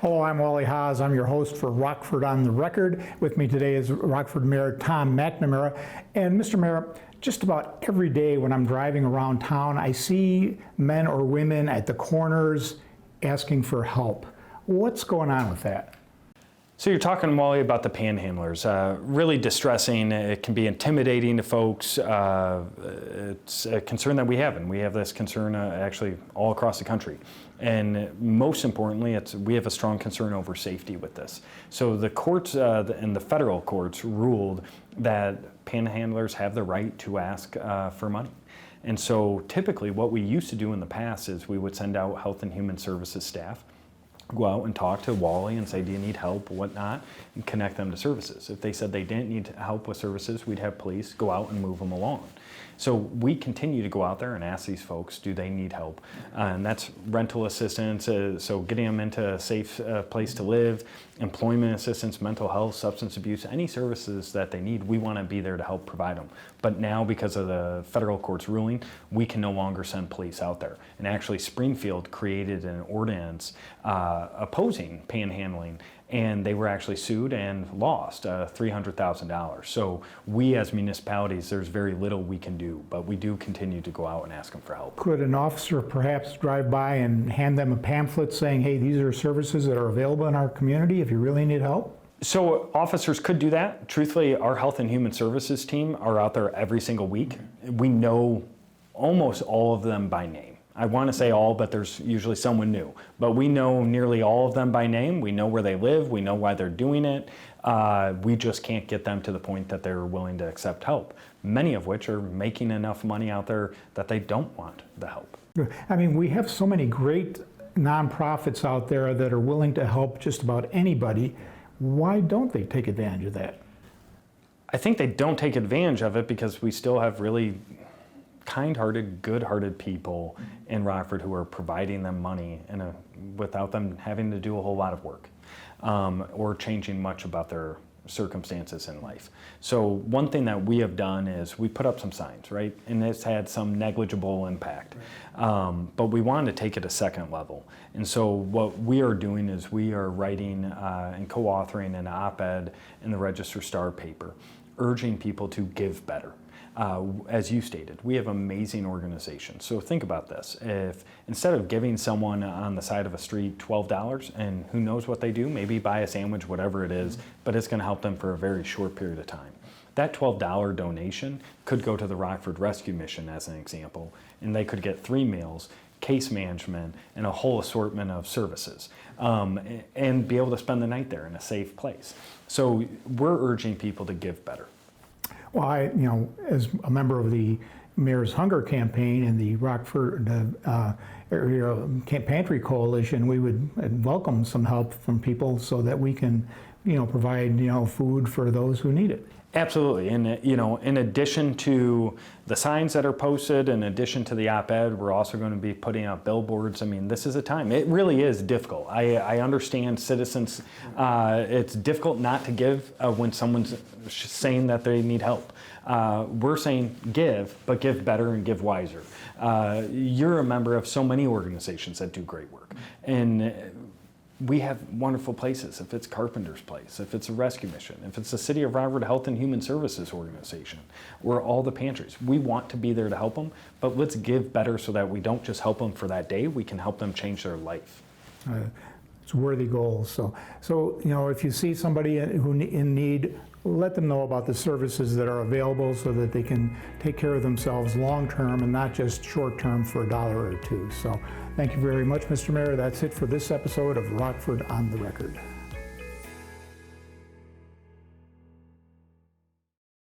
Hello, I'm Wally Haas. I'm your host for Rockford on the Record. With me today is Rockford Mayor Tom McNamara. And Mr. Mayor, just about every day when I'm driving around town, I see men or women at the corners asking for help. What's going on with that? So you're talking, Wally, about the panhandlers. Really distressing. It can be intimidating to folks. It's a concern that we have, and we have this concern actually all across the country. And most importantly, we have a strong concern over safety with this. So the courts and the federal courts ruled that panhandlers have the right to ask for money. And so typically what we used to do in the past is we would send out Health and Human Services staff, go out and talk to Wally and say, do you need help, whatnot, and connect them to services. If they said they didn't need help with services, we'd have police go out and move them along. So we continue to go out there and ask these folks, do they need help? And that's rental assistance, so getting them into a safe place to live, employment assistance, mental health, substance abuse, any services that they need, we want to be there to help provide them. But now, because of the federal court's ruling, we can no longer send police out there. And actually, Springfield created an ordinance opposing panhandling, and they were actually sued and lost $300,000. So we as municipalities, there's very little we can do, but we do continue to go out and ask them for help. Could an officer perhaps drive by and hand them a pamphlet saying, hey, these are services that are available in our community if you really need help? So officers could do that. Truthfully, our Health and Human Services team are out there every single week. We know almost all of them by name. I want to say all, but there's usually someone new. But we know nearly all of them by name. We know where they live. We know why they're doing it. We just can't get them to the point that they're willing to accept help, many of which are making enough money out there that they don't want the help. I mean, we have so many great nonprofits out there that are willing to help just about anybody. Why don't they take advantage of that? I think they don't take advantage of it because we still have really kind-hearted, good-hearted people in Rockford who are providing them money without them having to do a whole lot of work or changing much about their circumstances in life. So one thing that we have done is we put up some signs, right? And it's had some negligible impact. But we wanted to take it a second level. And so what we are doing is we are writing and co-authoring an op-ed in the Register-Star paper, urging people to give better. As you stated, we have amazing organizations. So think about this. If instead of giving someone on the side of a street $12, and who knows what they do, maybe buy a sandwich, whatever it is, but it's going to help them for a very short period of time. That $12 donation could go to the Rockford Rescue Mission as an example, and they could get 3 meals, case management, and a whole assortment of services, and be able to spend the night there in a safe place. So we're urging people to give better. Well, as a member of the Mayor's Hunger Campaign and the Rockford Area Pantry Coalition, we would welcome some help from people so that we can, provide, food for those who need it. Absolutely, and in addition to the signs that are posted, in addition to the op-ed, we're also going to be putting up billboards. I mean, this is a time, it really is difficult. I understand citizens, it's difficult not to give when someone's saying that they need help. We're saying give, but give better and give wiser. You're a member of so many organizations that do great work. And we have wonderful places. If it's Carpenter's Place, if it's a rescue mission, if it's the City of Rockford Health and Human Services organization, or all the pantries. We want to be there to help them, but let's give better so that we don't just help them for that day, we can help them change their life. It's worthy goals. So if you see somebody who in need, let them know about the services that are available so that they can take care of themselves long-term and not just short-term for $1 or $2. So thank you very much, Mr. Mayor. That's it for this episode of Rockford on the Record.